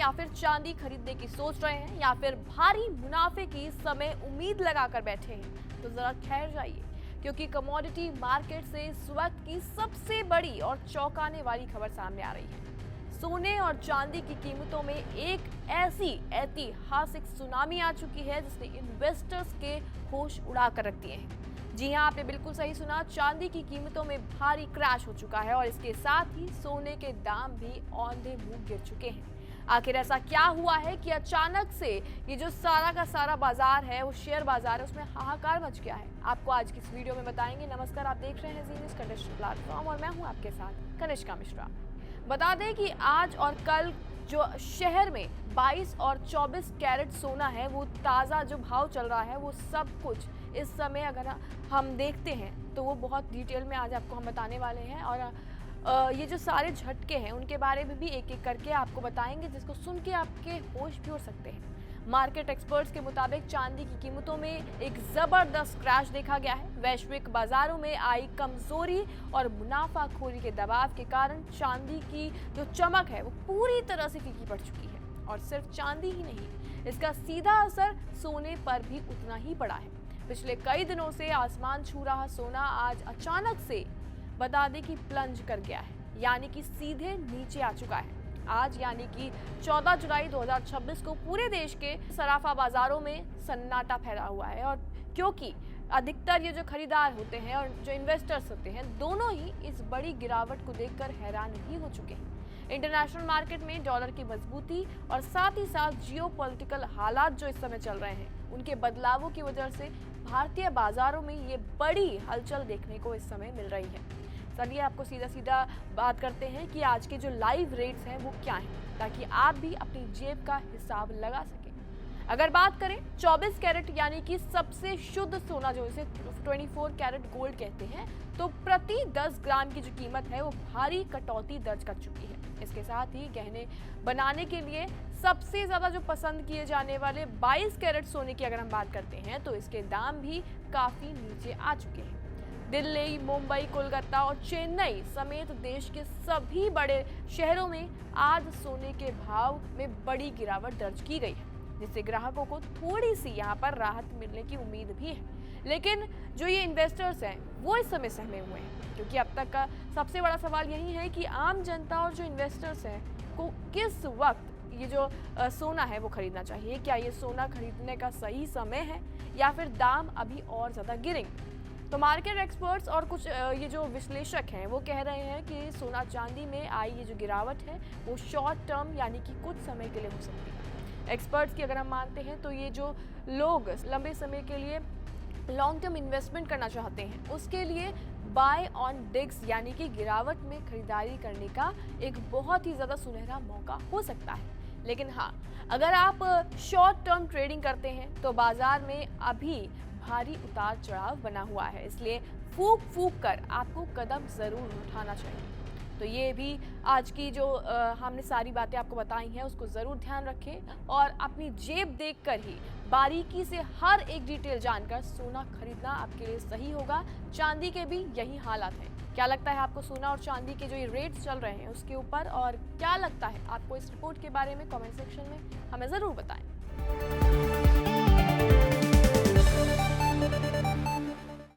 या फिर चांदी खरीदने की सोच रहे हैं या फिर भारी मुनाफे की इस समय उम्मीद लगाकर बैठे हैं तो जरा ठहर जाइए, क्योंकि कमोडिटी मार्केट से इस वक्त की सबसे बड़ी और चौंकाने वाली खबर सामने आ रही है। सोने और चांदी की कीमतों में एक ऐसी ऐतिहासिक सुनामी आ चुकी है जिसने इन्वेस्टर्स के होश उड़ा कर रख दिए हैं। जी हां, आपने बिल्कुल सही सुना, चांदी की कीमतों में भारी क्रैश हो चुका है और इसके साथ ही सोने के दाम भी औंधे मुंह गिर चुके हैं। आखिर ऐसा क्या हुआ है कि अचानक से ये जो सारा का सारा बाजार है, वो शेयर बाजार है, उसमें हाहाकार मच गया है? आपको आज की इस वीडियो में बताएंगे। नमस्कार, आप देख रहे हैं जी न्यूज़ का डिजिटल प्लेटफॉर्म और मैं हूं आपके साथ कनिष्का मिश्रा। बता दें कि आज और कल जो शहर में 22 और 24 कैरेट सोना है, वो ताज़ा जो भाव चल रहा है, वो सब कुछ इस समय अगर हम देखते हैं तो वो बहुत डिटेल में आज आपको हम बताने वाले हैं। और ये जो सारे झटके हैं उनके बारे में भी एक एक करके आपको बताएंगे, जिसको सुन के आपके होश भी उड़ सकते हैं। मार्केट एक्सपर्ट्स के मुताबिक चांदी की कीमतों में एक जबरदस्त क्रैश देखा गया है। वैश्विक बाजारों में आई कमजोरी और मुनाफाखोरी के दबाव के कारण चांदी की जो चमक है वो पूरी तरह से फीकी पड़ चुकी है। और सिर्फ चांदी ही नहीं, इसका सीधा असर सोने पर भी उतना ही पड़ा है। पिछले कई दिनों से आसमान छू रहा सोना आज अचानक से बता दें कि प्लंज कर गया है, यानी कि सीधे नीचे आ चुका है। आज यानी कि 14 जुलाई 2026 को पूरे देश के सराफा बाजारों में सन्नाटा फैला हुआ है। और क्योंकि अधिकतर ये जो खरीदार होते हैं और जो इन्वेस्टर्स होते हैं, दोनों ही इस बड़ी गिरावट को देखकर हैरान ही हो चुके हैं। इंटरनेशनल मार्केट में डॉलर की मजबूती और साथ ही साथ जियोपॉलिटिकल हालात जो इस समय चल रहे हैं, उनके बदलावों की वजह से भारतीय बाजारों में ये बड़ी हलचल देखने को इस समय मिल रही है। चलिए आपको सीधा सीधा बात करते हैं कि आज के जो लाइव रेट्स हैं वो क्या हैं, ताकि आप भी अपनी जेब का हिसाब लगा सकें। अगर बात करें 24 कैरेट यानी कि सबसे शुद्ध सोना, जो इसे 24 कैरेट गोल्ड कहते हैं, तो प्रति 10 ग्राम की जो कीमत है वो भारी कटौती दर्ज कर चुकी है। इसके साथ ही गहने बनाने के लिए सबसे ज्यादा जो पसंद किए जाने वाले 22 कैरेट सोने की अगर हम बात करते हैं तो इसके दाम भी काफी नीचे आ चुके हैं। दिल्ली, मुंबई, कोलकाता और चेन्नई समेत देश के सभी बड़े शहरों में आज सोने के भाव में बड़ी गिरावट दर्ज की गई है, जिससे ग्राहकों को थोड़ी सी यहाँ पर राहत मिलने की उम्मीद भी है। लेकिन जो ये इन्वेस्टर्स हैं वो इस समय सहमे हुए हैं, क्योंकि अब तक का सबसे बड़ा सवाल यही है कि आम जनता और जो इन्वेस्टर्स हैं को किस वक्त ये जो सोना है वो खरीदना चाहिए। क्या ये सोना खरीदने का सही समय है या फिर दाम अभी और ज़्यादा गिरेंगे? तो मार्केट एक्सपर्ट्स और कुछ ये जो विश्लेषक हैं वो कह रहे हैं कि सोना चांदी में आई ये जो गिरावट है वो शॉर्ट टर्म यानी कि कुछ समय के लिए हो सकती है। एक्सपर्ट्स की अगर हम मानते हैं तो ये जो लोग लंबे समय के लिए लॉन्ग टर्म इन्वेस्टमेंट करना चाहते हैं, उसके लिए बाय ऑन डिप्स यानी कि गिरावट में खरीदारी करने का एक बहुत ही ज़्यादा सुनहरा मौका हो सकता है। लेकिन हाँ, अगर आप शॉर्ट टर्म ट्रेडिंग करते हैं तो बाजार में अभी भारी उतार चढ़ाव बना हुआ है, इसलिए फूक फूक कर आपको कदम ज़रूर उठाना चाहिए। तो ये भी आज की जो हमने सारी बातें आपको बताई हैं उसको ज़रूर ध्यान रखें और अपनी जेब देखकर ही बारीकी से हर एक डिटेल जानकर सोना खरीदना आपके लिए सही होगा। चांदी के भी यही हालात हैं। क्या लगता है आपको सोना और चांदी के जो ये रेट्स चल रहे हैं उसके ऊपर, और क्या लगता है आपको इस रिपोर्ट के बारे में? कमेंट सेक्शन में हमें ज़रूर बताएं।